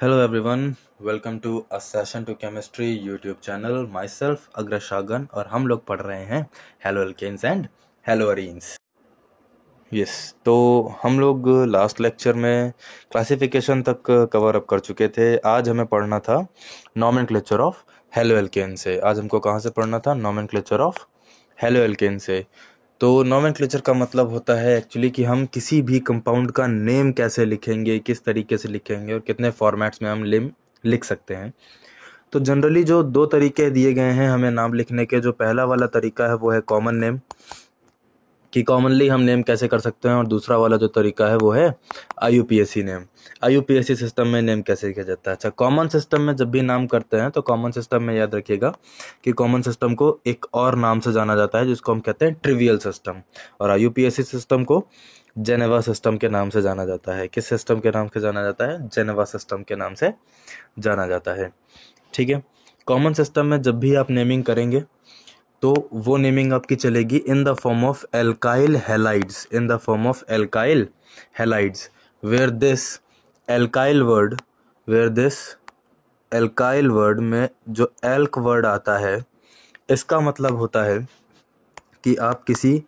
Hello everyone, welcome to a session to chemistry YouTube channel. Myself Agrashagan और हम लोग पढ़ रहे हैं halo alkanes and halo arenes. Yes, तो हम लोग लास्ट लेक्चर में क्लासिफिकेशन तक कवर अप कर चुके थे. आज हमें पढ़ना था नॉमेनक्लेचर ऑफ हेलो एल्केन से. आज हमको कहाँ से पढ़ना था? नॉमेनक्लेचर ऑफ हेलो एल्केन से. तो नॉमेनक्लेचर का मतलब होता है एक्चुअली कि हम किसी भी कंपाउंड का नेम कैसे लिखेंगे, किस तरीके से लिखेंगे और कितने फॉर्मेट्स में हम नेम लिख सकते हैं. तो जनरली जो दो तरीके दिए गए हैं हमें नाम लिखने के, जो पहला वाला तरीका है वो है कॉमन नेम, कि कॉमनली हम नेम कैसे कर सकते हैं, और दूसरा वाला जो तरीका है वो है IUPAC नेम. IUPAC सिस्टम में नेम कैसे किया जाता है. अच्छा, कॉमन सिस्टम में जब भी नाम करते हैं तो कॉमन सिस्टम में याद रखिएगा कि कॉमन सिस्टम को एक और नाम से जाना जाता है जिसको हम कहते हैं ट्रिवियल सिस्टम, और IUPAC सिस्टम को जेनेवा सिस्टम के नाम से जाना जाता है. किस सिस्टम के नाम से जाना जाता है? जेनेवा सिस्टम के नाम से जाना जाता है. ठीक है. कॉमन सिस्टम में जब भी आप नेमिंग करेंगे तो वो नेमिंग आपकी चलेगी in the form of alkyl halides, in the form of alkyl halides, where this alkyl word में जो एल्क वर्ड आता है, इसका मतलब होता है कि आप किसी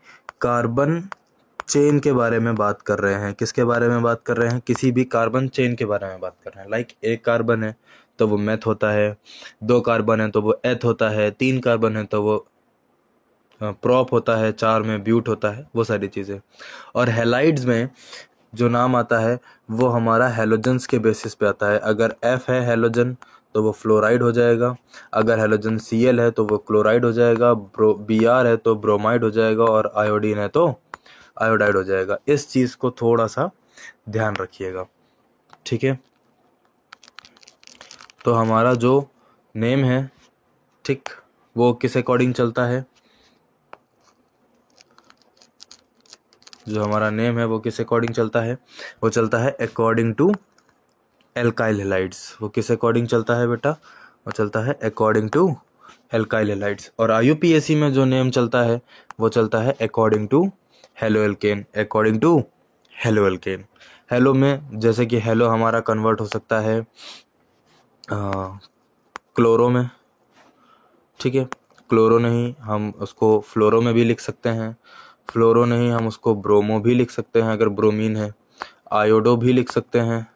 कार्बन चेन के बारे में बात कर रहे हैं. किसके बारे में बात कर रहे हैं? किसी भी कार्बन चेन के बारे में बात कर रहे हैं. लाइक एक कार्बन है तो वो मेथ होता है, दो कार्बन है तो वो एथ होता है, तीन कार्बन है तो वो प्रॉप होता है, चार में ब्यूट होता है, वो सारी चीज़ें. और हैलाइड्स में जो नाम आता है वो हमारा हैलोजन्स के बेसिस पे आता है. अगर F है हैलोजन तो वो फ्लोराइड हो जाएगा, अगर हैलोजन Cl है तो वो क्लोराइड हो जाएगा, Br है तो ब्रोमाइड हो जाएगा, और आयोडीन है तो आयोडाइड हो जाएगा. इस चीज़ को थोड़ा सा ध्यान रखिएगा. ठीक है. तो हमारा जो नेम है, ठीक, वो किस अकॉर्डिंग चलता है? जो हमारा नेम है वो किस अकॉर्डिंग चलता है? वो चलता है अकॉर्डिंग टू एल्काइल हैलाइड्स. वो किस अकॉर्डिंग चलता है बेटा? वो चलता है अकॉर्डिंग टू एल्काइल हैलाइड्स. और IUPAC में जो नेम चलता है वो चलता है according to halo alkane, according to halo alkane. Halo में जैसे कि हेलो हमारा कन्वर्ट हो सकता है क्लोरो में. ठीक है. क्लोरो नहीं, हम उसको फ्लोरो में भी लिख सकते हैं. फ्लोरो नहीं, हम उसको ब्रोमो भी लिख सकते हैं अगर ब्रोमीन है. आयोडो भी लिख सकते हैं.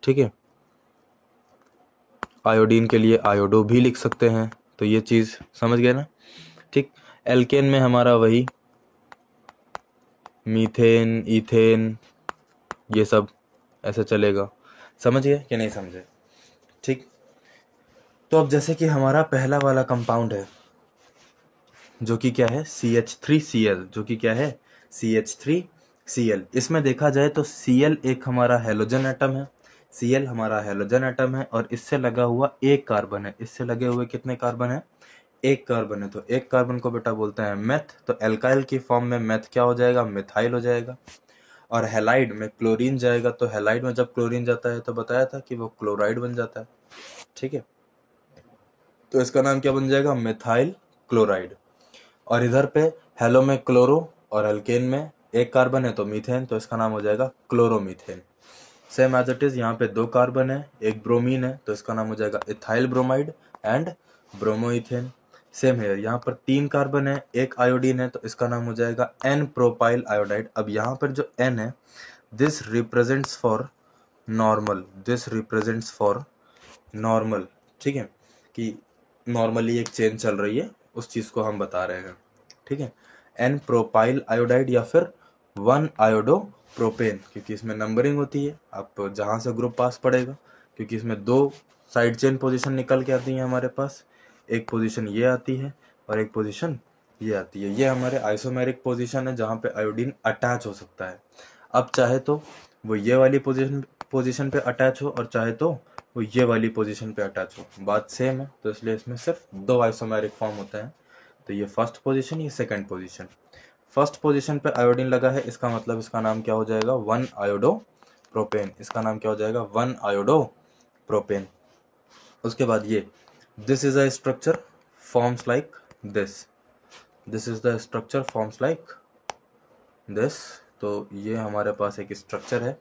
ठीक है. आयोडीन के लिए आयोडो भी लिख सकते हैं. तो ये चीज़ समझ गए ना? ठीक. एल्केन में हमारा वही मीथेन, इथेन, ये सब ऐसे चलेगा. समझ गए कि नहीं समझे? ठीक. तो अब जैसे कि हमारा पहला वाला कंपाउंड है जो कि क्या है? CH3Cl, जो कि क्या है? CH3Cl. इसमें देखा जाए तो Cl एक हमारा हैलोजन एटम है. Cl हमारा हैलोजन एटम है और इससे लगा हुआ एक कार्बन है. इससे लगे हुए कितने कार्बन है? एक कार्बन है. तो एक कार्बन को बेटा बोलते हैं मेथ. तो एल्काइल की फॉर्म में मेथ क्या हो जाएगा? मिथाइल हो जाएगा. और हैलाइड में क्लोरीन जाएगा. तो हैलाइड में जब क्लोरीन जाता है तो बताया था कि वो क्लोराइड बन जाता है. ठीक है. तो इसका नाम क्या बन जाएगा? Methyl chloride. और इधर पे हेलो में क्लोरो और एल्केन में एक कार्बन है तो मीथेन, तो इसका नाम हो जाएगा chloromethane. Same as it is, यहाँ पे दो कार्बन है, एक ब्रोमीन है, तो इसका नाम हो जाएगा ethyl bromide and bromoethane. Same है, यहाँ पर तीन कार्बन है, एक आयोडीन है, तो इसका नाम हो जाएगा एन प्रोपाइल आयोडाइड. अब यहाँ पर जो एन है, this represents for normal, this represents for normal. ठीक है, कि नॉर्मली एक चेन चल रही है, उस चीज़ को हम बता रहे हैं. ठीक है. एन प्रोपाइल आयोडाइड या फिर 1 आयोडो प्रोपेन, क्योंकि इसमें नंबरिंग होती है, आप जहाँ से ग्रुप पास पड़ेगा, क्योंकि इसमें दो साइड चेन पोजीशन निकल के आती है हमारे पास. एक पोजीशन ये आती है और एक पोजीशन ये आती है. ये हमारे आइसोमेरिक पोजीशन है जहाँ पे आयोडीन अटैच हो सकता है. अब चाहे तो वो ये वाली पोजीशन पे अटैच हो और चाहे तो वो ये वाली पोजीशन पे अटैच हो, बात सेम है. तो इसलिए इसमें सिर्फ दो आइसोमेरिक फॉर्म होते हैं. तो ये फर्स्ट पोजीशन, ये सेकंड पोजीशन. फर्स्ट पोजीशन पे आयोडीन लगा है, इसका मतलब इसका नाम क्या हो जाएगा? 1 आयोडो प्रोपेन. इसका नाम क्या हो जाएगा? 1 आयोडो प्रोपेन. उसके बाद ये this is a structure forms like this, this is the structure forms like this. तो ये हमारे पास एक स्ट्रक्चर है.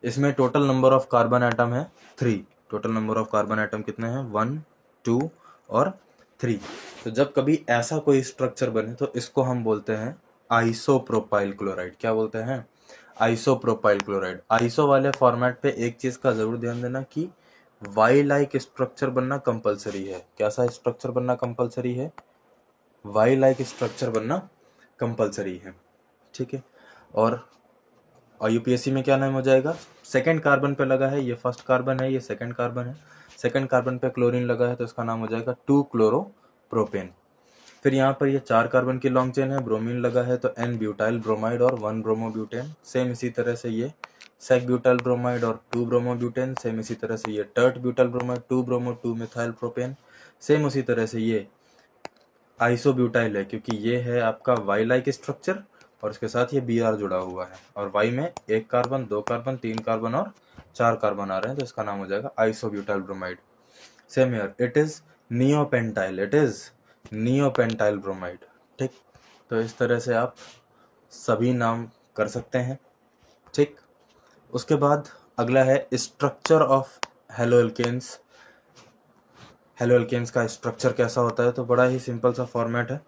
इसमें total number of carbon atom है 3. Total number of carbon atom कितने हैं, 1 2 और 3। तो जब कभी ऐसा कोई स्ट्रक्चर बने तो इसको हम बोलते हैं आइसोप्रोपाइल क्लोराइड। क्या बोलते हैं, आइसोप्रोपाइल क्लोराइड। आइसो वाले फॉर्मेट पे एक चीज का जरूर ध्यान देना कि वाई लाइक स्ट्रक्चर बनना कंपलसरी है। कैसा स्ट्रक्चर बनना कंपलसरी है, वाई लाइक स्ट्रक्चर बनना कंपलसरी है, ठीक है। और यूपीएससी में क्या नाम हो जाएगा, सेकंड कार्बन पे लगा है, ये फर्स्ट कार्बन है, ये सेकंड कार्बन है, सेकंड कार्बन पे क्लोरीन लगा है तो इसका नाम हो जाएगा 2 क्लोरोप्रोपेन। फिर यहाँ पर ये 4 कार्बन की लॉन्ग चेन है, ब्रोमीन लगा है तो एन ब्यूटाइल ब्रोमाइड और 1 ब्रोमोब्यूटेन। सेम इसी तरह से ये सेक ब्यूटाइल ब्रोमाइड और 2 ब्रोमोब्यूटेन। सेम इसी तरह से ये tert butyl bromide 2 bromo 2 methyl propane. Same उसी तरह से ये आइसोब्यूटाइल है क्योंकि ये है आपका वाई लाइक स्ट्रक्चर और इसके साथ ये Br जुड़ा हुआ है और वाई में 1 कार्बन 2 कार्बन 3 कार्बन और 4 कार्बन आ रहे हैं तो इसका नाम हो जाएगा isobutyl bromide. Same here, it is neopentyl, it is neopentyl bromide, ठीक। तो इस तरह से आप सभी नाम कर सकते हैं, ठीक। उसके बाद अगला है स्ट्रक्चर ऑफ हेलोएल्केन्स। हेलोएल्केन्स का स्ट्रक्चर कैसा होता है, तो बड़ा ही सिंपल सा फॉर्मेट है।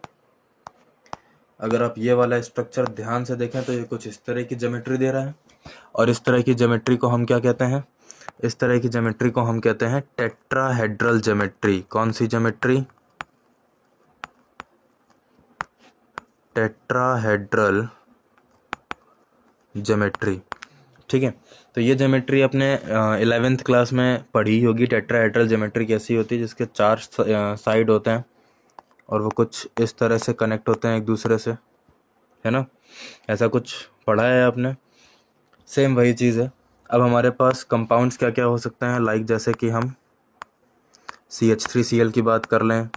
अगर आप ये वाला स्ट्रक्चर ध्यान से देखें तो ये कुछ इस तरह की ज्योमेट्री दे रहा है और इस तरह की ज्योमेट्री को हम क्या कहते हैं, इस तरह की ज्योमेट्री को हम कहते हैं टेट्राहेड्रल ज्योमेट्री। कौन सी ज्योमेट्री, टेट्राहेड्रल ज्योमेट्री, ठीक है। तो ये ज्योमेट्री अपने 11th क्लास में पढ़ी होगी। टेट्राहेड्रल ज्योमेट्री कैसी होती है, जिसके 4 साइड होते हैं और वो कुछ इस तरह से कनेक्ट होते हैं एक दूसरे से, है ना, ऐसा कुछ पढ़ा है आपने। सेम वही चीज़ है। अब हमारे पास कंपाउंड्स क्या क्या हो सकते हैं, लाइक जैसे कि हम CH3Cl की बात कर लें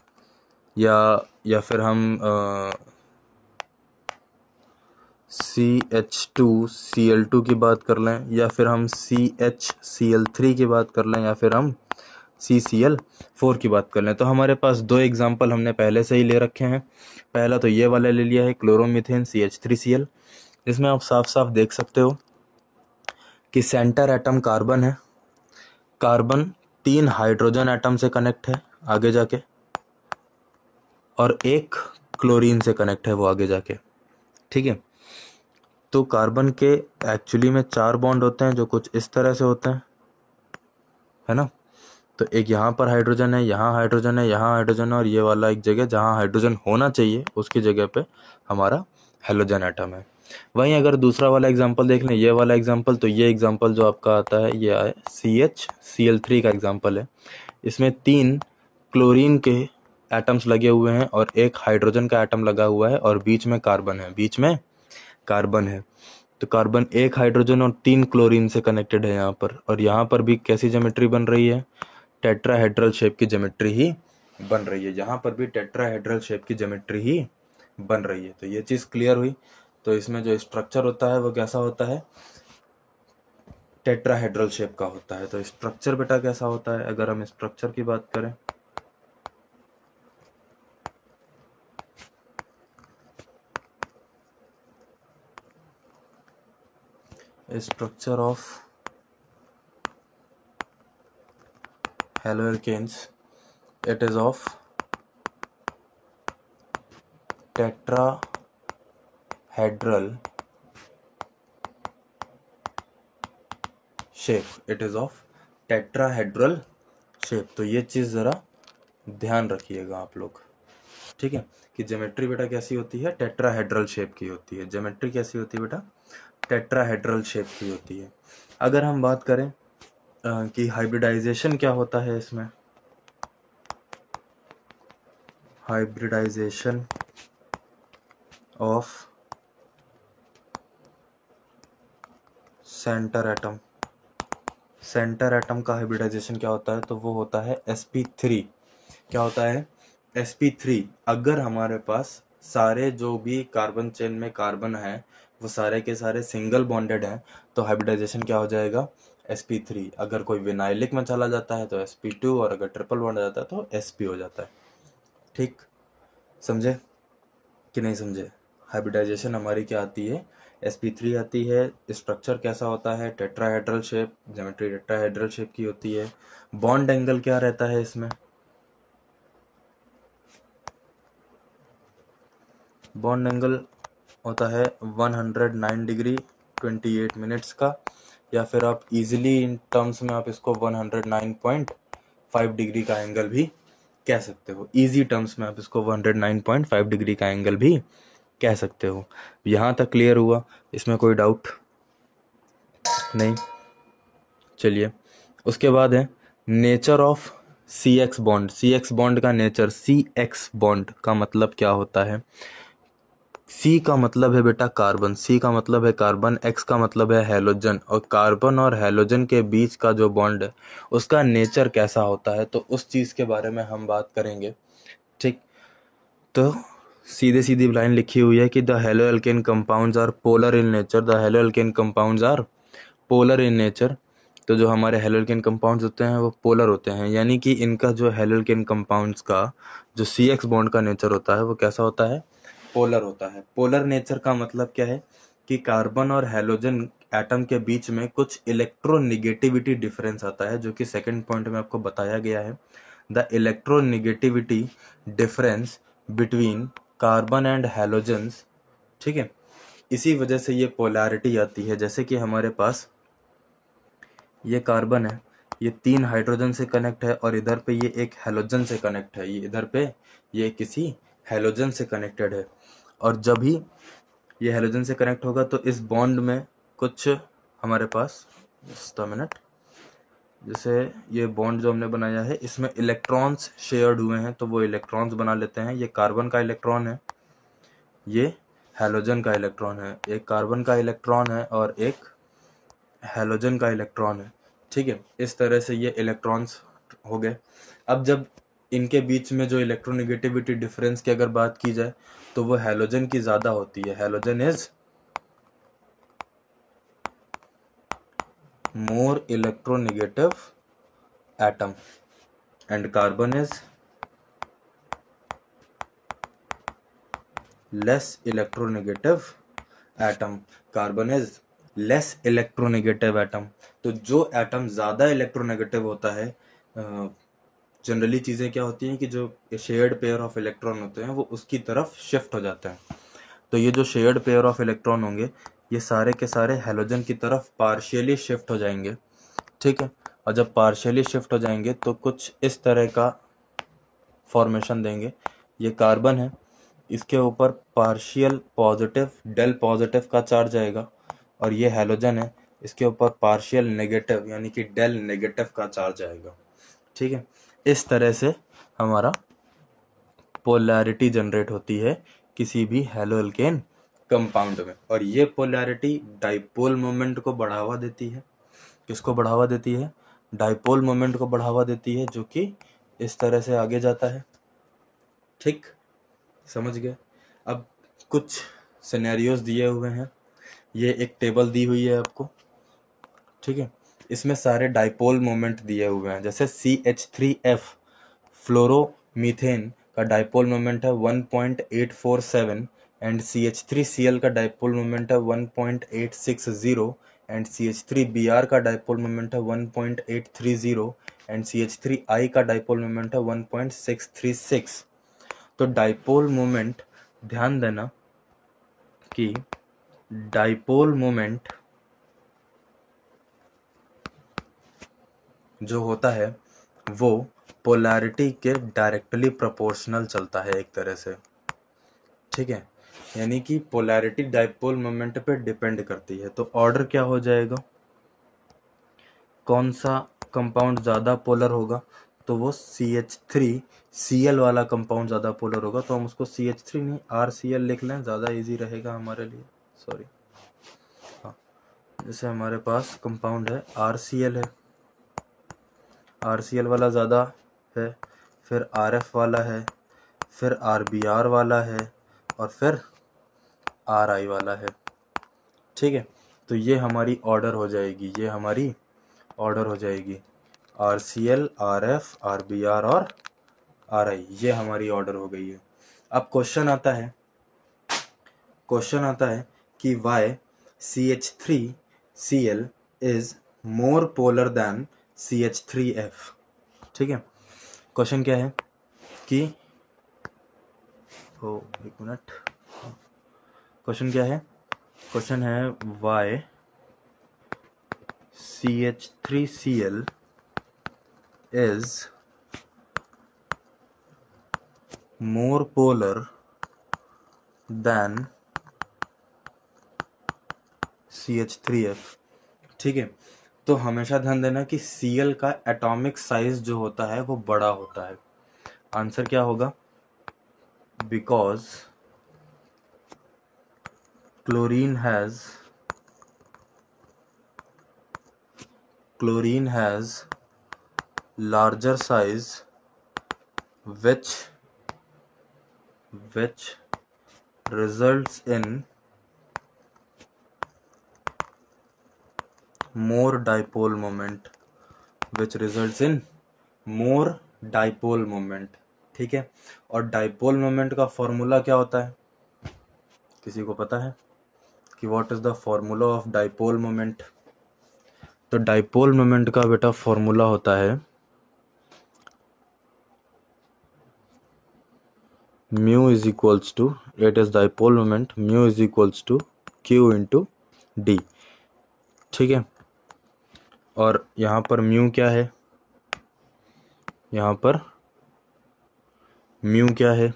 या फिर हम CH2Cl2 की बात कर लें या फिर हम CHCl3 की बात कर लें या फिर हम CCl4 की बात कर लें। तो हमारे पास 2 एग्जाम्पल हमने पहले से ही ले रखे हैं। पहला तो ये वाला ले लिया है, क्लोरोमीथेन CH3Cl, जिसमें आप साफ साफ देख सकते हो कि सेंटर एटम कार्बन है, कार्बन 3 हाइड्रोजन एटम से कनेक्ट है आगे जाके और 1 क्लोरीन से कनेक्ट है वो आगे जाके, ठीक है। तो कार्बन के एक्चुअली में 4 बॉन्ड होते हैं जो कुछ इस तरह से होते हैं, है ना। तो एक यहाँ पर हाइड्रोजन है, यहाँ हाइड्रोजन है, यहाँ हाइड्रोजन है और ये वाला एक जगह जहाँ हाइड्रोजन होना चाहिए उसकी जगह पे हमारा हेलोजन एटम है। वहीं अगर दूसरा वाला एग्जांपल देख लें, ये वाला एग्जांपल, तो ये एग्जांपल जो आपका आता है ये है CHCl3 का एग्जांपल है। इसमें 3 क्लोरीन के एटम्स लगे हुए हैं और 1 हाइड्रोजन का एटम लगा हुआ है और बीच में कार्बन है, बीच में कार्बन है। तो कार्बन 1 हाइड्रोजन और 3 क्लोरीन से कनेक्टेड है यहाँ पर, और यहाँ पर भी कैसी ज्योमेट्री बन रही है, टेट्राहेड्रल शेप की ज्योमेट्री ही बन रही है। यहाँ पर भी टेट्राहेड्रल शेप की ज्योमेट्री ही बन रही है। तो ये चीज़ क्लियर हुई। तो इसमें जो स्ट्रक्चर होता है वो कैसा होता है, टेट्राहेड्रल शेप का होता है। तो स्ट्रक्चर बेटा कैसा होता है, अगर हम स्ट्रक्चर की बात करें, structure of haloalkanes, it is of tetrahedral shape, it is of tetrahedral shape। तो ये चीज़ ज़रा ध्यान रखिएगा आप लोग, ठीक है, कि ज्योमेट्री बेटा कैसी होती है, टेट्राहेड्रल शेप की होती है। ज्योमेट्री कैसी होती है बेटा, टेट्राहेड्रल शेप की होती है। अगर हम बात करें कि हाइब्रिडाइजेशन क्या होता है इसमें, hybridisation of centre atom, centre atom का हाइब्रिडाइजेशन क्या होता है, तो वो होता है sp3। क्या होता है, sp3। अगर हमारे पास सारे जो भी कार्बन चेन में कार्बन है वो सारे के सारे सिंगल बॉन्डेड हैं तो हाइब्रिडाइजेशन क्या हो जाएगा, sp3। अगर कोई विनाइलिक में चला जाता है तो sp2 और अगर ट्रिपल बॉन्ड आ जाता है तो sp हो जाता है, ठीक। समझे कि नहीं समझे, हाइब्रिडाइजेशन हमारी क्या आती है, sp3 आती है। स्ट्रक्चर कैसा होता है, tetrahedral shape, geometry tetrahedral shape की होती है। बॉन्ड एंगल क्या रहता है इसमें, बॉन्ड एंगल होता है 109 डिग्री 28 मिनट्स का, या फिर आप इजीली इन टर्म्स में आप इसको 109.5 डिग्री का एंगल भी कह सकते हो। इजी टर्म्स में आप इसको 109.5 डिग्री का एंगल भी कह सकते हो। यहाँ तक क्लियर हुआ, इसमें कोई डाउट नहीं। चलिए उसके बाद है nature of C X bond. C X bond का नेचर, सी एक्स बॉन्ड का मतलब क्या होता है। सी का मतलब है बेटा कार्बन, सी का मतलब है कार्बन, एक्स का मतलब है हैलोजन, और कार्बन और हैलोजन के बीच का जो बॉन्ड है उसका नेचर कैसा होता है, तो उस चीज़ के बारे में हम बात करेंगे। ठीक, तो सीधे सीधी लाइन लिखी हुई है कि the halo alkane compounds are polar in nature, the halo alkane compounds are polar in nature. तो जो हमारे हेलो एल्केन कंपाउंड्स होते हैं वो पोलर होते हैं, यानी कि इनका जो हेलो एल्केन कंपाउंड्स का जो सी एक्स बॉन्ड का नेचर होता है वो कैसा होता है, पोलर होता है। पोलर नेचर का मतलब क्या है कि कार्बन और हैलोजन एटम के बीच में कुछ इलेक्ट्रोनिगेटिविटी डिफरेंस आता है, जो कि सेकंड पॉइंट में आपको बताया गया है। The electronegativity difference between carbon and halogens, ठीक है, इसी वजह से ये पोलैरिटी आती है। जैसे कि हमारे पास ये कार्बन है, ये 3 हाइड्रोजन से कनेक्ट है, और इधर पे ये एक हैलोजन से कनेक्ट है, ये इधर पे ये किसी हैलोजन से कनेक्टेड है। और जब भी ये हैलोजन से कनेक्ट होगा तो इस बॉन्ड में कुछ हमारे पास, जस्ट अ मिनट, जैसे ये बॉन्ड जो हमने बनाया है इसमें इलेक्ट्रॉन्स शेयर्ड हुए हैं, तो वो इलेक्ट्रॉन्स बना लेते हैं। ये कार्बन का इलेक्ट्रॉन है, ये हैलोजन का इलेक्ट्रॉन है, एक कार्बन का इलेक्ट्रॉन है और एक हैलोजन का इलेक्ट्रॉन है। ठीक है, इस तरह से ये इलेक्ट्रॉन्स हो गए। अब जब इनके बीच में जो इलेक्ट्रोनेगेटिविटी डिफरेंस की अगर बात की जाए तो वो हैलोजन की ज़्यादा होती है। Halogen is more electronegative atom and carbon is less electronegative atom, carbon is less electronegative atom। तो जो एटम ज़्यादा इलेक्ट्रोनेगेटिव होता है, जनरली चीज़ें क्या होती हैं कि जो शेयर्ड पेयर ऑफ इलेक्ट्रॉन होते हैं वो उसकी तरफ शिफ्ट हो जाते हैं। तो ये जो शेयर्ड पेयर ऑफ इलेक्ट्रॉन होंगे ये सारे के सारे हैलोजन की तरफ पार्शियली शिफ्ट हो जाएंगे। ठीक है, और जब पार्शियली शिफ्ट हो जाएंगे तो कुछ इस तरह का फॉर्मेशन देंगे। ये कार्बन है, इसके ऊपर पार्शियल पॉजिटिव डेल पॉजिटिव का चार्ज आएगा, और ये हैलोजन है, इसके ऊपर पार्शियल नेगेटिव यानी कि डेल नेगेटिव का चार्ज आएगा। ठीक है, इस तरह से हमारा पोलैरिटी जनरेट होती है किसी भी हैलो एल्केन कंपाउंड में, और ये पोलैरिटी डाइपोल मोमेंट को बढ़ावा देती है। किसको बढ़ावा देती है, डाइपोल मोमेंट को बढ़ावा देती है, जो कि इस तरह से आगे जाता है। ठीक, समझ गए। अब कुछ सिनेरियोज दिए हुए हैं, ये एक टेबल दी हुई है आपको, ठीक है, इसमें सारे डाइपोल मोमेंट दिए हुए हैं। जैसे CH3F फ्लोरोमीथेन का डाइपोल मोमेंट है 1.847 एंड CH3Cl का डाइपोल मोमेंट है 1.860 एंड CH3Br का डाइपोल मोमेंट है 1.830 एंड CH3I का डाइपोल मोमेंट है 1.636। तो डाइपोल मोमेंट, ध्यान देना कि डाइपोल मोमेंट जो होता है वो पोलैरिटी के डायरेक्टली प्रोपोर्शनल चलता है एक तरह से। ठीक है, यानी कि पोलैरिटी डाइपोल मोमेंट पे डिपेंड करती है। तो ऑर्डर क्या हो जाएगा, कौन सा कंपाउंड ज़्यादा पोलर होगा, तो वो CH3Cl वाला कंपाउंड ज़्यादा पोलर होगा। तो हम उसको CH3 नहीं RCl लिख लें, ज़्यादा इजी रहेगा हमारे लिए। सॉरी, हाँ, जैसे हमारे पास कंपाउंड है RCl है, RCl वाला ज़्यादा है, फिर RF वाला है, फिर RBr वाला है, और फिर RI वाला है। ठीक है, तो ये हमारी ऑर्डर हो जाएगी, ये हमारी ऑर्डर हो जाएगी RCl, RF, RBr और RI, ये हमारी ऑर्डर हो गई है। अब क्वेश्चन आता है कि why CH3Cl is more polar than CH3F। ठीक है, क्वेश्चन क्या है कि एक मिनट, क्वेश्चन क्या है? क्वेश्चन है Y CH3Cl is more polar than CH3F। ठीक है, तो हमेशा ध्यान देना कि Cl का एटॉमिक साइज जो होता है वो बड़ा होता है। आंसर क्या होगा? Because chlorine has larger size which results in more dipole moment, ठीक है, और डाइपोल मोमेंट का फॉर्मूला क्या होता है? किसी को पता है कि what is the formula of dipole moment? तो डाइपोल मोमेंट का बेटा फॉर्मूला होता है mu is equals to, it is dipole moment, mu is equals to q into d. ठीक है, और यहाँ पर म्यू क्या है? यहाँ पर म्यू क्या है?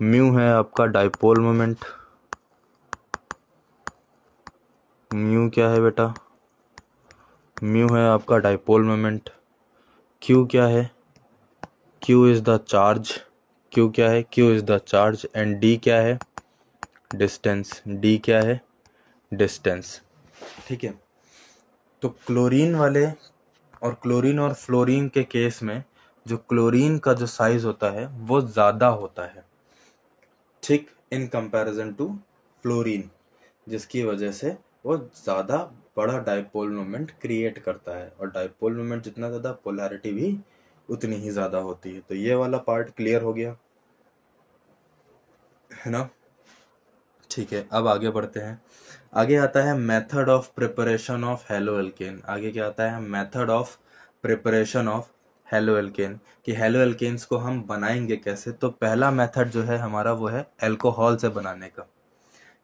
म्यू है आपका डाइपोल मोमेंट। म्यू क्या है बेटा? म्यू है आपका डाइपोल मोमेंट। क्यू क्या है? Q is the charge. Q क्या है? Q is the charge. And D क्या है? डिस्टेंस। डी क्या है? डिस्टेंस। ठीक है, तो क्लोरीन वाले और क्लोरीन और फ्लोरीन के केस में जो क्लोरीन का जो साइज होता है वो ज़्यादा होता है, ठीक, इन कंपैरिजन टू फ्लोरीन, जिसकी वजह से वो ज़्यादा बड़ा डाइपोल मोमेंट क्रिएट करता है, और डाइपोल मोमेंट जितना ज़्यादा पोलैरिटी भी उतनी ही ज़्यादा होती है। तो ये वाला पार्ट क्लियर हो गया है ना? ठीक है, अब आगे बढ़ते हैं। आगे आता है method of preparation of halo alkane. आगे क्या आता है? Method of preparation of halo alkane, कि हेलो एल्केन्स को हम बनाएंगे कैसे। तो पहला मेथड जो है हमारा वो है अल्कोहल से बनाने का।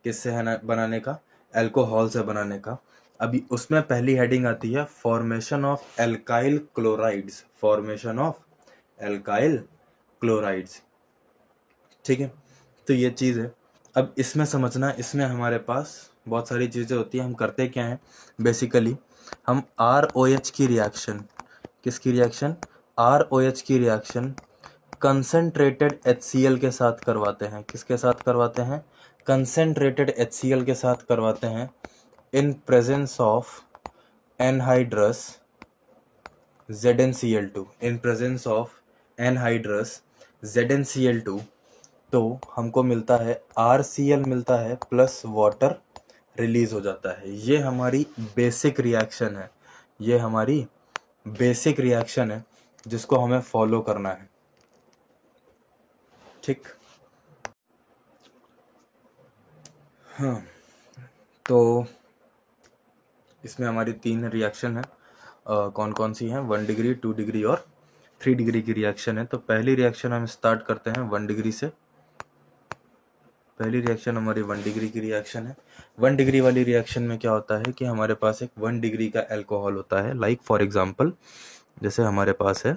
किससे है ना बनाने का? अल्कोहल से बनाने का। अभी उसमें पहली हेडिंग आती है formation of alkyl chlorides. Formation of alkyl chlorides. ठीक है, तो ये चीज़ है। अब इसमें समझना, इसमें हमारे पास बहुत सारी चीज़ें होती हैं। हम करते क्या हैं बेसिकली? हम ROH की रिएक्शन, किसकी रिएक्शन? ROH की रिएक्शन कंसनट्रेटेड HCl के साथ करवाते हैं। किसके साथ करवाते हैं? कंसनट्रेटेड HCl के साथ करवाते हैं in presence of anhydrous ZnCl2। In presence of anhydrous ZnCl2 तो हमको मिलता है RCl मिलता है प्लस वाटर रिलीज हो जाता है। ये हमारी बेसिक रिएक्शन है, ये हमारी बेसिक रिएक्शन है जिसको हमें फॉलो करना है। ठीक, हाँ, तो इसमें हमारी 3 रिएक्शन है। कौन कौन सी हैं? 1 डिग्री, 2 डिग्री और 3 डिग्री की रिएक्शन है। तो पहली रिएक्शन हम स्टार्ट करते हैं 1 डिग्री से। पहली रिएक्शन हमारी 1 डिग्री की रिएक्शन है। 1 डिग्री वाली रिएक्शन में क्या होता है कि हमारे पास एक 1 डिग्री का अल्कोहल होता है। लाइक फॉर एग्जांपल, जैसे हमारे पास है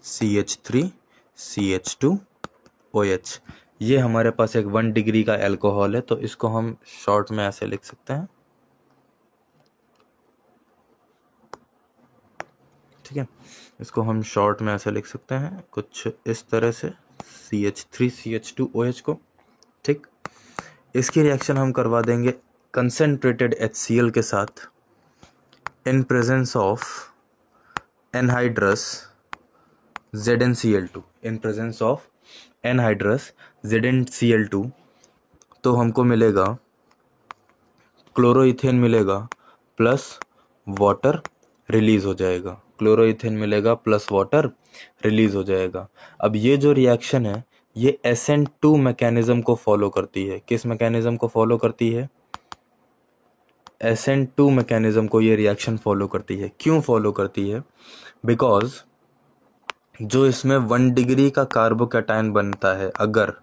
CH3CH2OH। ये हमारे पास एक 1 डिग्री का अल्कोहल है। तो इसको हम शॉर्ट में ऐसे लिख सकते हैं। ठीक है, इसको हम शॉर्ट में ऐसे लिख सकते हैं कुछ इस तरह से, CH3CH2OH को। ठीक, इसकी रिएक्शन हम करवा देंगे कंसनट्रेटेड HCl के साथ in presence of anhydrous ZnCl2। In presence of anhydrous ZnCl2 तो हमको मिलेगा क्लोरोइथेन मिलेगा प्लस वाटर रिलीज हो जाएगा। क्लोरोइथेन मिलेगा प्लस वाटर रिलीज हो जाएगा। अब ये जो रिएक्शन है ये SN2 मैकेनिज्म को फॉलो करती है। किस मैकेनिज्म को फॉलो करती है? SN2 मैकेनिज्म को ये रिएक्शन फॉलो करती है। क्यों फॉलो करती है? बिकॉज जो इसमें 1 डिग्री का कार्बोकैटायन बनता है, अगर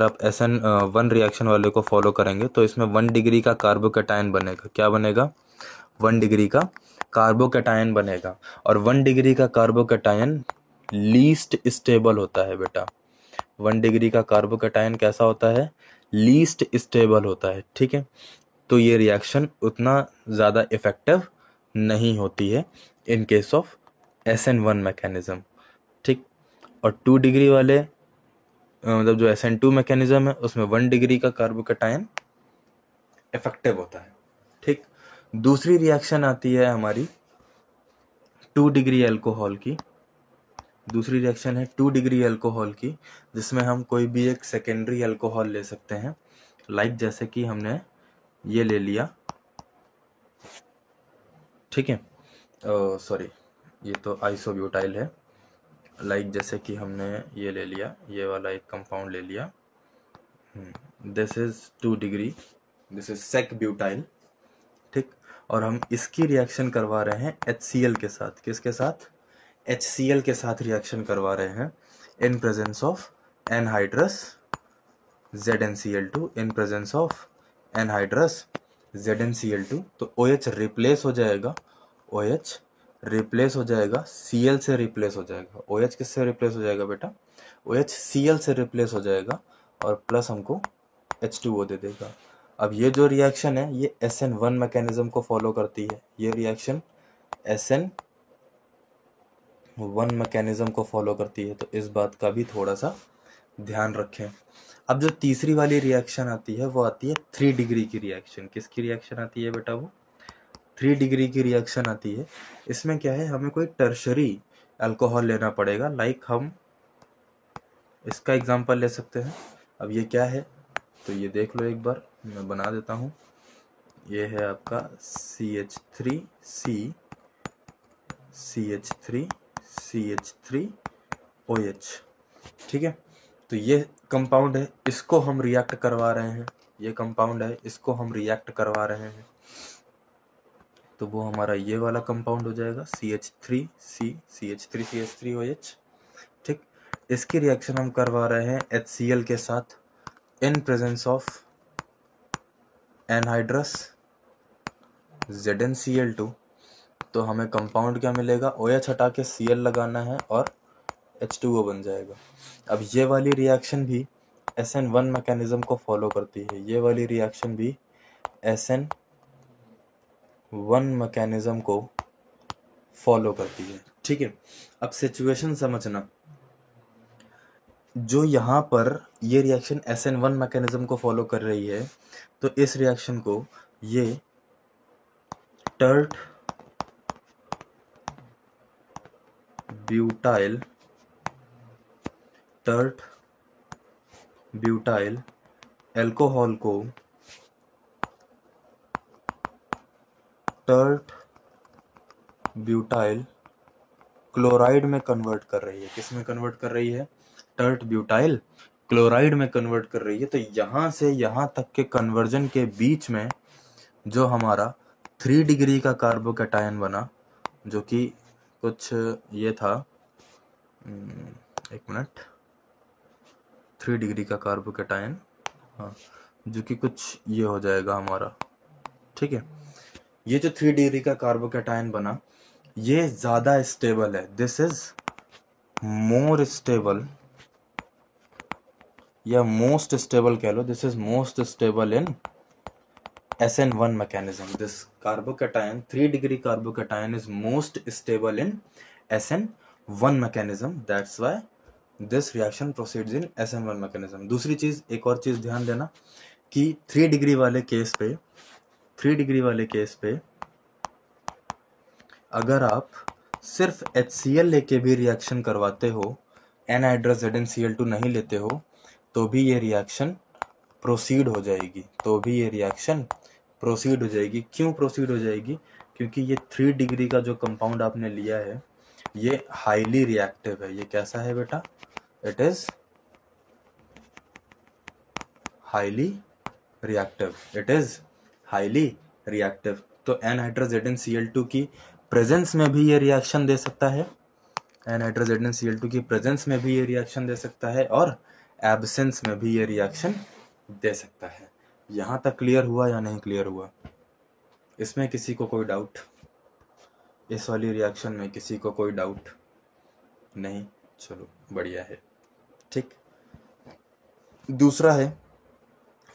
आप SN1 रिएक्शन वाले को फॉलो करेंगे तो इसमें 1 डिग्री का कार्बोकैटायन बनेगा। क्या बनेगा? 1 डिग्री का कार्बोकैटायन बनेगा। और 1 डिग्री का कार्बोकैटायन लीस्ट स्टेबल होता है बेटा। 1 डिग्री का कार्बोकैटायन कैसा होता है? लीस्ट स्टेबल होता है। ठीक है, तो ये रिएक्शन उतना ज़्यादा इफेक्टिव नहीं होती है in case of SN1 mechanism. ठीक, और 2 डिग्री वाले मतलब जो SN2 मैकेनिज्म है उसमें 1 डिग्री का कार्बोकैटायन इफेक्टिव होता है। ठीक, दूसरी रिएक्शन आती है हमारी 2 डिग्री अल्कोहल की। दूसरी रिएक्शन है 2 डिग्री अल्कोहल की, जिसमें हम कोई भी एक सेकेंडरी अल्कोहल ले सकते हैं। लाइक जैसे कि हमने ये ले लिया, ठीक है, सॉरी ये तो आइसोब्यूटाइल है। लाइक जैसे कि हमने ये ले लिया, ये वाला एक कंपाउंड ले लिया, this is 2 degree, this is sec butyl. ठीक, और हम इसकी रिएक्शन करवा रहे हैं HCl के साथ। किसके साथ? HCl के साथ रिएक्शन करवा रहे हैं in presence of anhydrous ZnCl2, in presence of anhydrous ZnCl2। तो OH रिप्लेस हो जाएगा, OH रिप्लेस हो जाएगा, Cl से रिप्लेस हो जाएगा। OH किससे रिप्लेस हो जाएगा बेटा? OH Cl से रिप्लेस हो जाएगा और प्लस हमको H2O दे देगा। अब ये जो रिएक्शन है ये SN1 मैकेनिज्म को फॉलो करती है। ये रिएक्शन SN1 मैकेनिज्म को फॉलो करती है, तो इस बात का भी थोड़ा सा ध्यान रखें। अब जो तीसरी वाली रिएक्शन आती है वो आती है 3 डिग्री की रिएक्शन। किसकी रिएक्शन आती है बेटा? वो 3 डिग्री की रिएक्शन आती है। इसमें क्या है, हमें कोई टर्शरी अल्कोहल लेना पड़ेगा। लाइक हम इसका एग्जांपल ले सकते हैं। अब ये क्या है तो ये देख लो एक बार, मैं बना देता हूँ। ये है आपका CH3C CH3 CH3OH। ठीक है, तो ये कंपाउंड है, इसको हम रिएक्ट करवा रहे हैं। ये कंपाउंड है, इसको हम रिएक्ट करवा रहे हैं, तो वो हमारा ये वाला कंपाउंड हो जाएगा CH3C CH3CH3OH। ठीक, इसकी रिएक्शन हम करवा रहे हैं HCl के साथ in presence of anhydrous ZnCl2। तो हमें कंपाउंड क्या मिलेगा? OH हटा के Cl लगाना है और H2O बन जाएगा। अब ये वाली रिएक्शन भी SN1 मैकेनिज्म को फॉलो करती है। ये वाली रिएक्शन भी SN1 मैकेनिज्म को फॉलो करती है। ठीक है, अब सिचुएशन समझना। जो यहाँ पर ये रिएक्शन SN1 मैकेनिज्म को फॉलो कर रही है, तो इस रिएक्शन को ये टर्ट ब्यूटाइल अल्कोहल को टर्ट ब्यूटाइल क्लोराइड में कन्वर्ट कर रही है। किस में कन्वर्ट कर रही है? टर्ट ब्यूटाइल क्लोराइड में कन्वर्ट कर रही है। तो यहाँ से यहाँ तक के कन्वर्जन के बीच में जो हमारा 3 डिग्री का कार्बोकैटायन बना, जो कि कुछ ये था, एक मिनट, 3 डिग्री का कार्बोकैटायन, हाँ, जो कि कुछ ये हो जाएगा हमारा। ठीक है, ये जो 3 डिग्री का कार्बोकैटायन बना ये ज़्यादा स्टेबल है। दिस इज मोर स्टेबल या मोस्ट स्टेबल कह लो। This is most stable in SN1 mechanism. This carbocation, 3 degree carbocation is most stable in SN1 mechanism. That's why this reaction proceeds in SN1 mechanism. दूसरी चीज़, एक और चीज़ ध्यान देना कि 3 degree वाले केस पे अगर आप सिर्फ HCl लेके भी रिएक्शन करवाते हो, एनहाइड्रस ZnCl2 नहीं लेते हो, तो भी ये रिएक्शन प्रोसीड हो जाएगी। क्यों प्रोसीड हो जाएगी? क्योंकि ये 3 डिग्री का जो कंपाउंड आपने लिया है ये हाईली रिएक्टिव है। ये कैसा है बेटा? It is highly reactive, it is highly reactive. तो N-HZnCl2 की प्रेजेंस में भी ये रिएक्शन दे सकता है, N-HZnCl2 की प्रेजेंस में भी ये रिएक्शन दे सकता है, और एब्सेंस में भी ये रिएक्शन दे सकता है। यहाँ तक क्लियर हुआ या नहीं क्लियर हुआ? इसमें किसी को कोई डाउट? इस वाली रिएक्शन में किसी को कोई डाउट नहीं? चलो बढ़िया है, ठीक। दूसरा है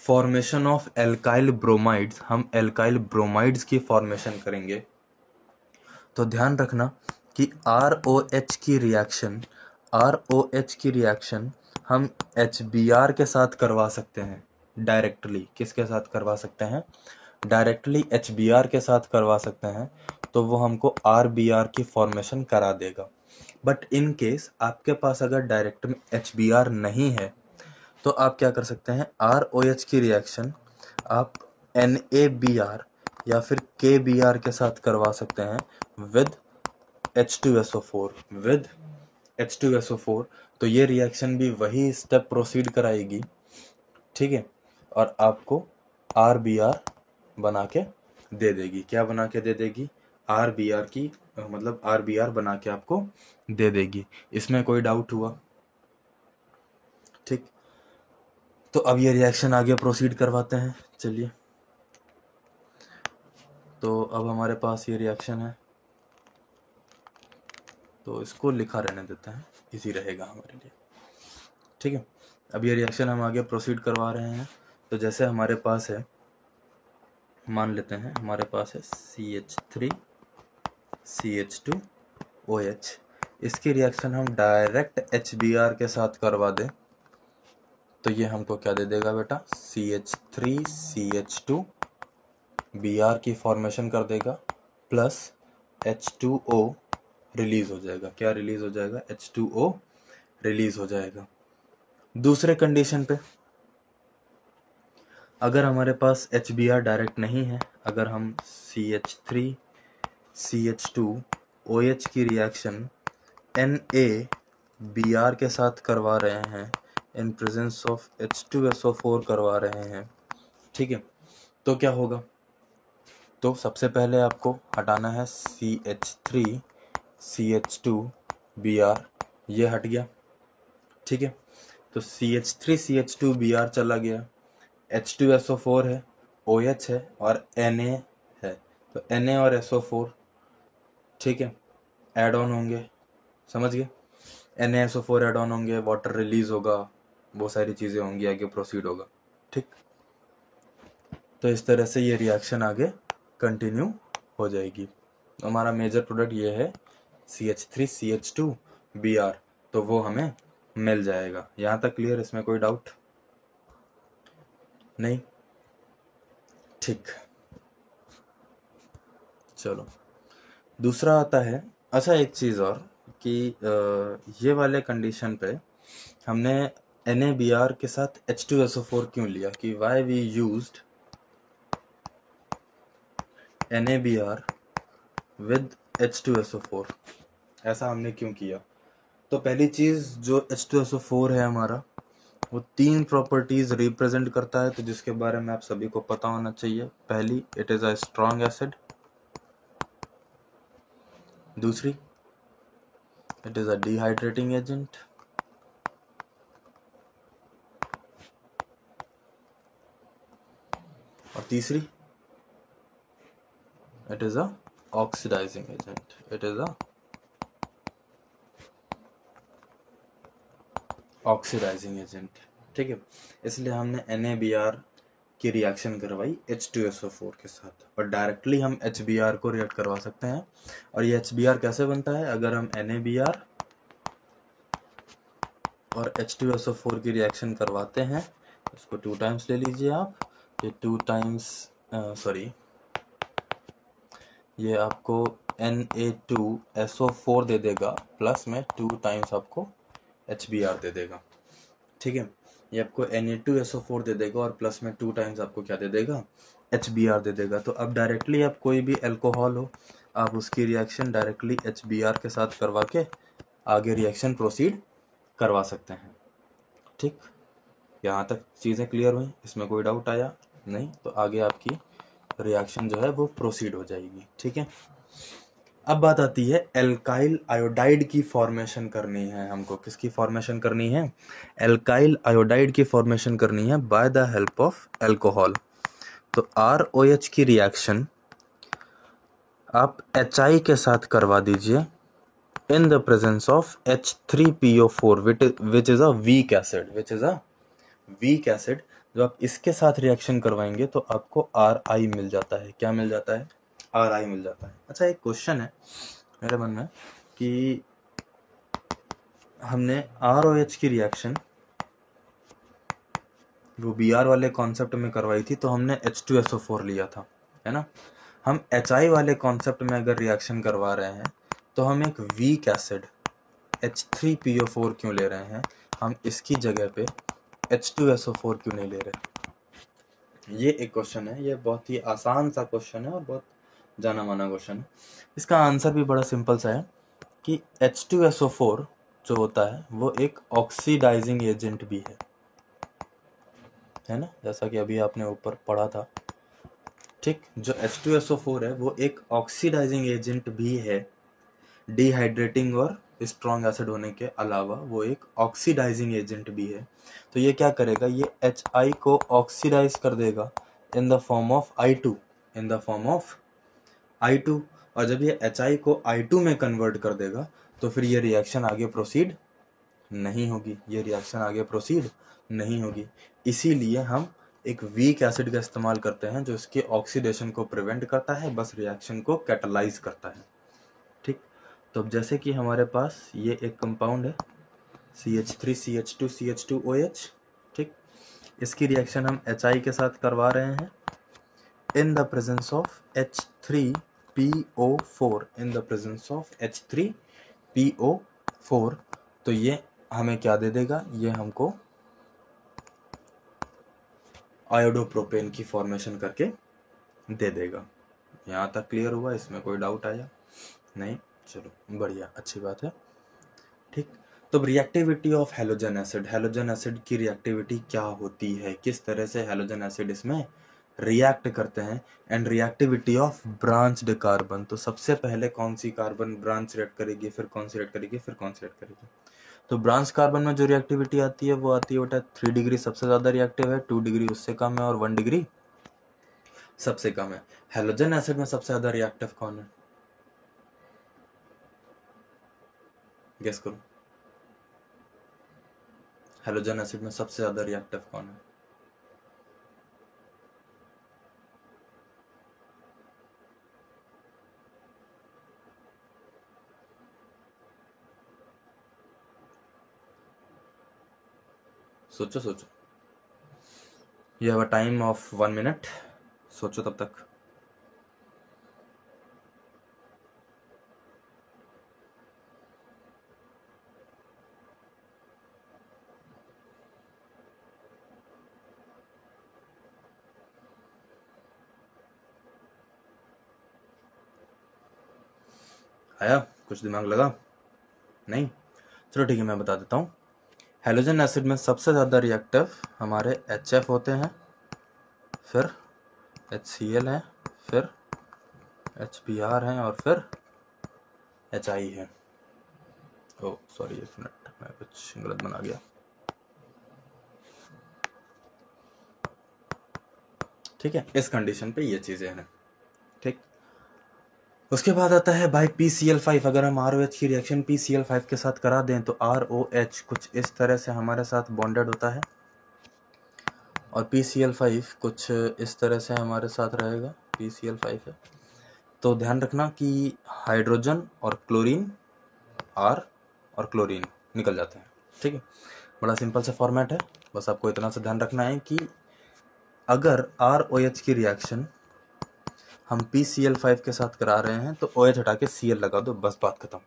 फॉर्मेशन ऑफ एल्काइल ब्रोमाइड्स। हम एल्काइल ब्रोमाइड्स की फॉर्मेशन करेंगे। तो ध्यान रखना कि ROH की रिएक्शन हम HBr के साथ करवा सकते हैं डायरेक्टली। किसके साथ करवा सकते हैं? डायरेक्टली HBr के साथ करवा सकते हैं, तो वो हमको RBr की फॉर्मेशन करा देगा। बट इन केस आपके पास अगर डायरेक्ट में HBr नहीं है, तो आप क्या कर सकते हैं? ROH की रिएक्शन आप NaBr या फिर KBr के साथ करवा सकते हैं विद H2SO4। तो ये रिएक्शन भी वही स्टेप प्रोसीड कराएगी, ठीक है, और आपको RBr बना के दे देगी। क्या बना के दे देगी? RBr की मतलब RBr बना के आपको दे देगी। इसमें कोई डाउट हुआ? ठीक। तो अब ये रिएक्शन आगे प्रोसीड करवाते हैं। चलिए, तो अब हमारे पास ये रिएक्शन है, तो इसको लिखा रहने देते हैं, इजी रहेगा हमारे लिए, ठीक है। अब ये रिएक्शन हम आगे प्रोसीड करवा रहे हैं। तो जैसे हमारे पास है, मान लेते हैं हमारे पास है CH3 CH2OH। इसकी रिएक्शन हम डायरेक्ट HBr के साथ करवा दें, तो ये हमको क्या दे देगा बेटा? CH3 CH2Br की फॉर्मेशन कर देगा, प्लस H2O रिलीज हो जाएगा। क्या रिलीज हो जाएगा? H2O रिलीज हो जाएगा। दूसरे कंडीशन पे, अगर हमारे पास HBr डायरेक्ट नहीं है, अगर हम CH3 CH2OH की रिएक्शन NaBr के साथ करवा रहे हैं, इन प्रेजेंस ऑफ H2SO4 करवा रहे हैं, ठीक है, तो क्या होगा? तो सबसे पहले आपको हटाना है CH3 CH2Br, ये हट गया, ठीक है। तो CH3 CH2Br चला गया, H2SO4 है, OH है और Na है, तो Na और SO4, ठीक है, ऐड ऑन होंगे, समझ गए? NaSO4 ऐड ऑन होंगे, वाटर रिलीज होगा, बहुत सारी चीज़ें होंगी, आगे प्रोसीड होगा, ठीक। तो इस तरह से ये रिएक्शन आगे कंटिन्यू हो जाएगी। हमारा मेजर प्रोडक्ट ये है CH3 CH2Br, तो वो हमें मिल जाएगा। यहाँ तक क्लियर? इसमें कोई डाउट नहीं? ठीक, चलो दूसरा आता है। अच्छा, एक चीज़ और कि ये वाले कंडीशन पे हमने NaBr के साथ H2SO4 क्यों लिया? कि why we used NaBr with H2SO4, ऐसा हमने क्यों किया? तो पहली चीज़, जो H2SO4 है हमारा, वो 3 प्रॉपर्टीज रिप्रेजेंट करता है, तो जिसके बारे में आप सभी को पता होना चाहिए। पहली, it is a strong acid. दूसरी, it is a dehydrating agent. और तीसरी, it is a oxidising agent. It is a oxidising agent, ठीक है। इसलिए हमने NaBr की रिएक्शन करवाई H2SO4 के साथ, और डायरेक्टली हम HBr को रिएक्ट करवा सकते हैं। और ये HBr कैसे बनता है? अगर हम NaBr और H2SO4 की रिएक्शन करवाते हैं, इसको 2 टाइम्स ले लीजिए आप, ये 2 टाइम्स सॉरी, ये आपको Na2SO4 दे देगा, प्लस में 2 टाइम्स आपको HBr दे देगा, ठीक है। ये आपको Na2SO4 दे देगा और प्लस में 2 टाइम्स आपको क्या दे देगा? HBr दे देगा। तो अब डायरेक्टली आप कोई भी अल्कोहल हो, आप उसकी रिएक्शन डायरेक्टली HBr के साथ करवा के आगे रिएक्शन प्रोसीड करवा सकते हैं। ठीक, यहाँ तक चीज़ें क्लियर हुई, इसमें कोई डाउट आया नहीं, तो आगे आपकी रिएक्शन जो है वो प्रोसीड हो जाएगी। ठीक है, अब बात आती है एल्काइल आयोडाइड की फॉर्मेशन करनी है हमको। किसकी फॉर्मेशन करनी है? एल्काइल आयोडाइड की फॉर्मेशन करनी है by the help of alcohol. तो ROH की रिएक्शन आप HI के साथ करवा दीजिए in the presence of H3PO4 which is a weak acid. Which is a weak acid. जब आप इसके साथ रिएक्शन करवाएंगे तो आपको RI मिल जाता है। क्या मिल जाता है? RI मिल जाता है। अच्छा, एक क्वेश्चन है मेरे मन में कि हमने ROH की रिएक्शन वो BR वाले कॉन्सेप्ट में करवाई थी, तो हमने H2SO4 लिया था, है ना। हम HI वाले कॉन्सेप्ट में अगर रिएक्शन करवा रहे हैं तो हम एक वीक एसिड H3PO4 क्यों ले रहे हैं? हम इसकी जगह पे H2SO4 क्यों नहीं ले रहे? ये एक क्वेश्चन है। ये बहुत ही आसान सा क्वेश्चन है और बहुत जाना माना क्वेश्चन है। इसका आंसर भी बड़ा सिंपल सा है कि H2SO4 जो होता है वो एक ऑक्सीडाइजिंग एजेंट भी है ना, जैसा कि अभी आपने ऊपर पढ़ा था। ठीक, जो H2SO4 है वो एक ऑक्सीडाइजिंग एजेंट भी है। डिहाइड्रेटिंग और स्ट्रॉन्ग एसिड होने के अलावा वो एक ऑक्सीडाइजिंग एजेंट भी है। तो ये क्या करेगा? ये HI को ऑक्सीडाइज कर देगा इन the form of I2, in the form of I2। और जब ये HI को I2 में कन्वर्ट कर देगा तो फिर ये रिएक्शन आगे प्रोसीड नहीं होगी। ये रिएक्शन आगे प्रोसीड नहीं होगी। इसीलिए हम एक वीक एसिड का इस्तेमाल करते हैं जो इसके ऑक्सीडेशन को प्रिवेंट करता है, बस रिएक्शन को कैटलाइज करता है। ठीक, तो अब जैसे कि हमारे पास ये एक कंपाउंड है CH3CH2CH2OH। ठीक, इसकी रिएक्शन हम HI के साथ करवा रहे हैं in the presence of H3PO4, in the presence of H3PO4। तो ये हमें क्या दे देगा? ये हमको आयोडोप्रोपेन की फॉर्मेशन करके दे देगा। यहाँ तक क्लियर हुआ? इसमें कोई डाउट आया नहीं? चलो बढ़िया, अच्छी बात है। ठीक, तो reactivity of halogen acid. Halogen acid की रिएक्टिविटी क्या होती है? किस तरह से हैलोजन एसिड इसमें रिएक्ट करते हैं? And reactivity of branched carbon. तो सबसे पहले कौन सी कार्बन ब्रांच रिएक्ट करेगी, फिर कौन सी रिएक्ट करेगी, फिर कौन सी रिएक्ट करेगी? तो ब्रांच कार्बन में जो रिएक्टिविटी आती है वो आती है बेटा 3 डिग्री सबसे ज़्यादा रिएक्टिव है, 2 डिग्री उससे कम है और 1 डिग्री सबसे कम है। हैलोजन एसिड में सबसे ज़्यादा रिएक्टिव कौन है? गेस करो, हैलोजन एसिड में सबसे ज़्यादा रिएक्टिव कौन है? सोचो सोचो, you have a time of 1 minute. सोचो तब तक। आया कुछ दिमाग लगा? नहीं? चलो ठीक है, मैं बता देता हूँ। हैलोजन एसिड में सबसे ज़्यादा रिएक्टिव हमारे HF होते हैं, फिर HCl है, फिर HBr है और फिर HI है। ओ सॉरी, 1 मिनट, मैं कुछ गलत बना गया। ठीक है, इस कंडीशन पे ये चीज़ें हैं। ठीक, उसके बाद आता है भाई PCl5। अगर हम ROH की रिएक्शन PCl5 के साथ करा दें तो ROH कुछ इस तरह से हमारे साथ बॉन्डेड होता है और PCl5 कुछ इस तरह से हमारे साथ रहेगा। PCl5 है, तो ध्यान रखना कि हाइड्रोजन और क्लोरीन R और क्लोरीन निकल जाते हैं। ठीक है, बड़ा सिंपल सा फॉर्मेट है। बस आपको इतना सा ध्यान रखना है कि अगर ROH की रिएक्शन हम PCl5 के साथ करा रहे हैं तो OH हटा के Cl लगा दो, बस बात खत्म।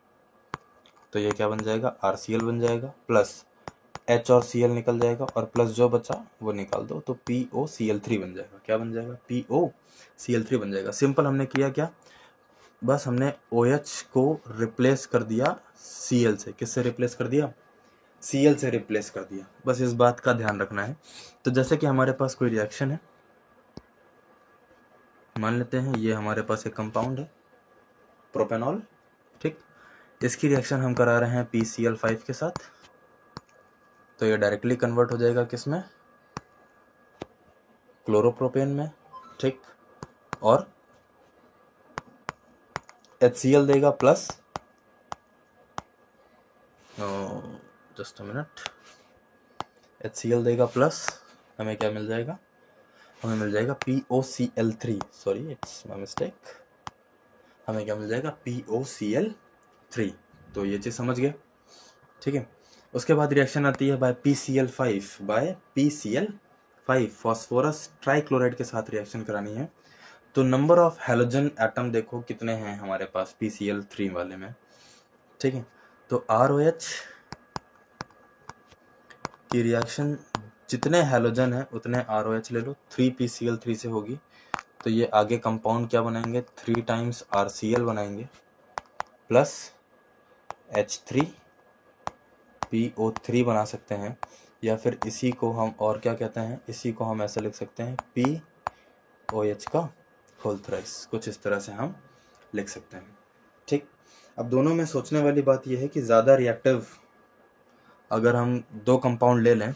तो ये क्या बन जाएगा? RCl बन जाएगा, प्लस H और Cl निकल जाएगा और प्लस जो बचा वो निकाल दो तो POCl3 बन जाएगा। क्या बन जाएगा? POCl3 बन जाएगा। सिंपल हमने किया क्या? बस हमने OH को रिप्लेस कर दिया Cl से। किससे रिप्लेस कर दिया? Cl से रिप्लेस कर दिया, बस इस बात का ध्यान रखना है। तो जैसे कि हमारे पास कोई रिएक्शन है, मान लेते हैं ये हमारे पास एक कंपाउंड है प्रोपेनॉल, ठीक। इसकी रिएक्शन हम करा रहे हैं PCl5 के साथ, तो ये डायरेक्टली कन्वर्ट हो जाएगा किस में, क्लोरोप्रोपेन में, ठीक। और HCl देगा plus, just a minute, HCl देगा प्लस, हमें क्या मिल जाएगा, हमें मिल जाएगा POCl3, sorry it's my mistake, हमें क्या मिल जाएगा POCl3। तो ये चीज़ समझ गए, ठीक है। उसके बाद रिएक्शन आती है बाय PCl5 फॉस्फोरस ट्राइक्लोराइड के साथ रिएक्शन करानी है। तो नंबर ऑफ हैलोजन एटम देखो कितने हैं हमारे पास PCl3 वाले में, ठीक है। तो ROH की रिएक्शन जितने हैलोजन है उतने ROH ले लो, 3PCl3 से होगी। तो ये आगे कंपाउंड क्या बनाएंगे, 3 टाइम्स RCl बनाएंगे प्लस H3PO3 बना सकते हैं, या फिर इसी को हम और क्या कहते हैं, इसी को हम ऐसे लिख सकते हैं POH का होल थ्राइस, कुछ इस तरह से हम लिख सकते हैं, ठीक। अब दोनों में सोचने वाली बात यह है कि ज़्यादा रिएक्टिव अगर हम दो कंपाउंड ले लें,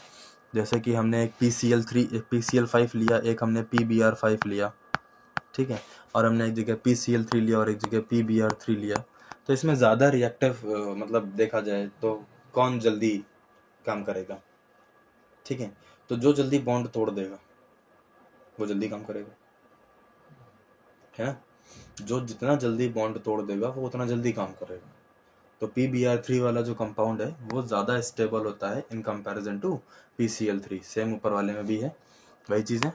जैसे कि हमने एक PCl5 लिया, एक हमने PBr5 लिया, ठीक है, और हमने एक जगह PCl3 लिया और एक जगह PBr3 लिया, तो इसमें ज़्यादा रिएक्टिव मतलब देखा जाए तो कौन जल्दी काम करेगा, ठीक है। तो जो जल्दी बॉन्ड तोड़ देगा वो जल्दी काम करेगा, है ना। जो जितना जल्दी बॉन्ड तोड़ देगा वो उतना जल्दी काम करेगा। तो PBr3 वाला जो कंपाउंड है वो ज़्यादा स्टेबल होता है in comparison to PCl3, same ऊपर वाले में भी है वही चीज़ें,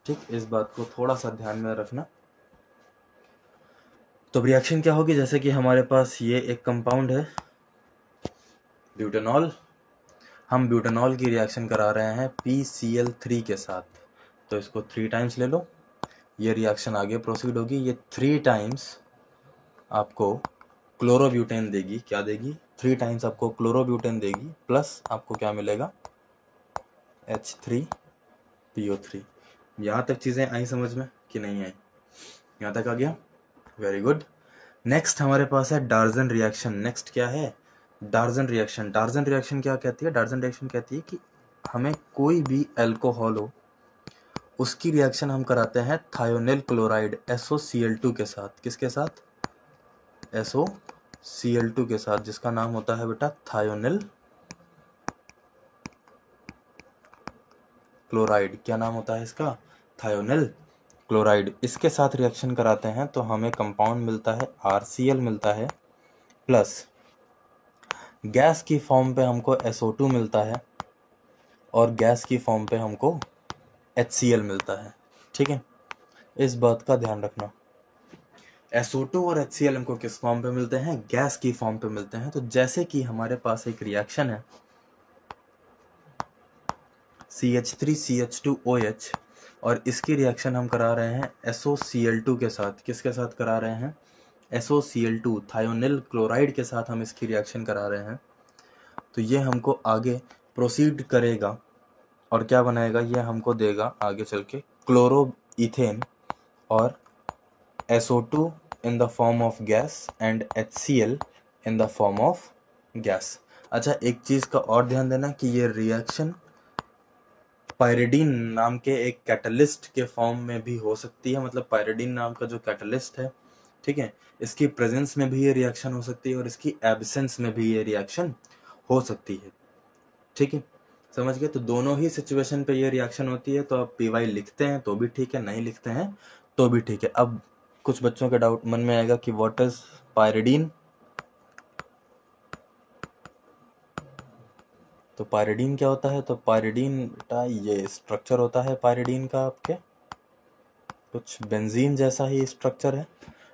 ठीक। इस बात को थोड़ा सा ध्यान में रखना। तो रिएक्शन क्या होगी, जैसे कि हमारे पास ये एक कंपाउंड है ब्यूटेनॉल, हम ब्यूटेनॉल की रिएक्शन करा रहे हैं PCl3 के साथ, तो इसको 3 टाइम्स ले लो, ये रिएक्शन आगे प्रोसीड होगी, ये 3 टाइम्स आपको क्लोरोब्यूटेन देगी, क्या देगी, 3 टाइम्स आपको क्लोरोब्यूटेन देगी, प्लस आपको क्या मिलेगा H3PO3। यहाँ तक चीज़ें आई समझ में कि नहीं आई, यहाँ तक आ गया, वेरी गुड। नेक्स्ट हमारे पास है डार्जन रिएक्शन। नेक्स्ट क्या है, डार्जन रिएक्शन। डार्जन रिएक्शन क्या कहती है, डार्जन रिएक्शन कहती है कि हमें कोई भी अल्कोहल हो उसकी रिएक्शन हम कराते हैं थायोनिल क्लोराइड SOCl2 के साथ, किसके साथ, SOCl2 के साथ, जिसका नाम होता है बेटा थायोनिल क्लोराइड। क्या नाम होता है इसका, थायोनिल क्लोराइड। इसके साथ रिएक्शन कराते हैं तो हमें कंपाउंड मिलता है RCl मिलता है, प्लस गैस की फॉर्म पे हमको SO2 मिलता है, और गैस की फॉर्म पे हमको HCl मिलता है, ठीक है। इस बात का ध्यान रखना, SO2 और HCl हमको किस फॉर्म पे मिलते हैं, गैस की फॉर्म पे मिलते हैं। तो जैसे कि हमारे पास एक रिएक्शन है CH3CH2OH, और इसकी रिएक्शन हम करा रहे हैं SOCl2 के साथ, किसके साथ करा रहे हैं, SOCl2 थायोनिल क्लोराइड के साथ हम इसकी रिएक्शन करा रहे हैं। तो ये हमको आगे प्रोसीड करेगा और क्या बनाएगा, ये हमको देगा आगे चल के क्लोरो इथेन और SO2 in the form of gas and HCl in the form of gas. अच्छा, एक चीज़ का और ध्यान देना कि ये रिएक्शन पायरिडीन नाम के एक कैटलिस्ट के फॉर्म में भी हो सकती है, मतलब पायरिडीन नाम का जो कैटलिस्ट है, ठीक है, इसकी प्रेजेंस में भी ये रिएक्शन हो सकती है और इसकी एब्सेंस में भी ये रिएक्शन हो सकती है, ठीक है, समझ गए। तो दोनों ही सिचुएशन पे ये रिएक्शन होती है। तो आप PY लिखते हैं तो भी ठीक है, नहीं लिखते हैं तो भी ठीक है। अब कुछ बच्चों के डाउट मन में आएगा कि व्हाट इज पायरिडीन। तो पायरिडीन क्या होता है, तो पायरिडीन बेटा ये स्ट्रक्चर होता है पायरिडीन का, आपके कुछ बेंजीन जैसा ही स्ट्रक्चर है,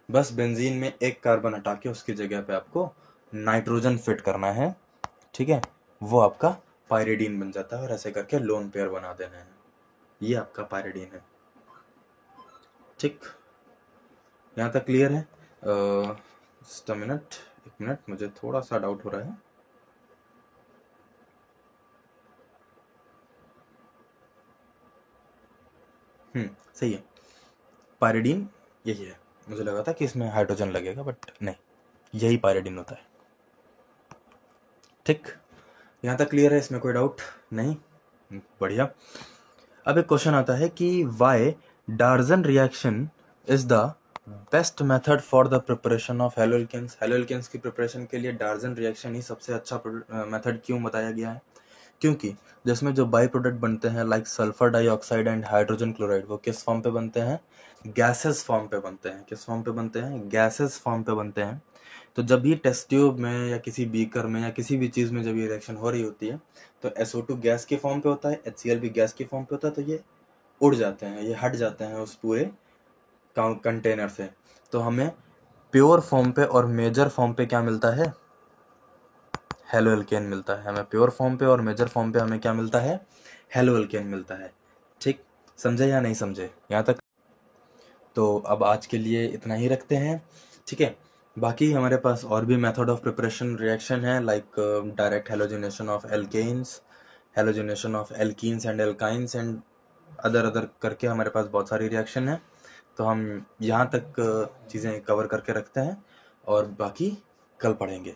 बस बेंजीन में एक कार्बन हटा के उसकी जगह पे आपको नाइट्रोजन फिट करना है, ठीक है, वो आपका पायरिडीन बन जाता है, और ऐसे करके लोन पेयर बना देना है, ये आपका पायरिडीन है, ठीक। यहाँ तक क्लियर है। जस्ट अ मिनट, एक मिनट, मुझे थोड़ा सा डाउट हो रहा है। सही है, पायरिडीन यही है। मुझे लगा था कि इसमें हाइड्रोजन लगेगा, बट नहीं, यही पायरिडीन होता है। ठीक, यहाँ तक क्लियर है, इसमें कोई डाउट नहीं? बढ़िया। अब एक क्वेश्चन आता है कि why Darzens reaction is the best method for the preparation of haloalkanes. Haloalkanes की प्रिपरेशन के लिए डार्जन रिएक्शन ही सबसे अच्छा मेथड क्यों बताया गया है? क्योंकि जिसमें जो बाई प्रोडक्ट बनते हैं like sulphur dioxide and hydrogen chloride, वो किस फॉर्म पे बनते हैं? गैसेस फॉर्म पे बनते हैं। किस फॉर्म पे बनते हैं? गैसेस फॉर्म पे बनते हैं। तो जब भी टेस्ट ट्यूब में या किसी बीकर में या किसी भी चीज़ में जब ये रिएक्शन हो रही होती है, तो SO2 गैस के फॉर्म पे होता है, HCl भी गैस के फॉर्म पे होता है, तो ये उड़ जाते हैं, ये हट जाते हैं उस पूरे कंटेनर से। तो हमें प्योर फॉर्म पे और मेजर फॉर्म पे क्या मिलता है? हेलो एल्केन मिलता है हमें प्योर फॉर्म पे, और मेजर फॉर्म पे हमें क्या मिलता है? हेलो एल्केन मिलता है। ठीक, समझे या नहीं समझे यहाँ तक? तो अब आज के लिए इतना ही रखते हैं, ठीक है। बाकी हमारे पास और भी मेथड ऑफ प्रिपरेशन रिएक्शन है, like direct halogenation of alkanes, halogenation of alkenes and alkynes and other करके हमारे पास बहुत सारी रिएक्शन है। तो हम यहाँ तक चीज़ें कवर करके रखते हैं और बाकी कल पढ़ेंगे।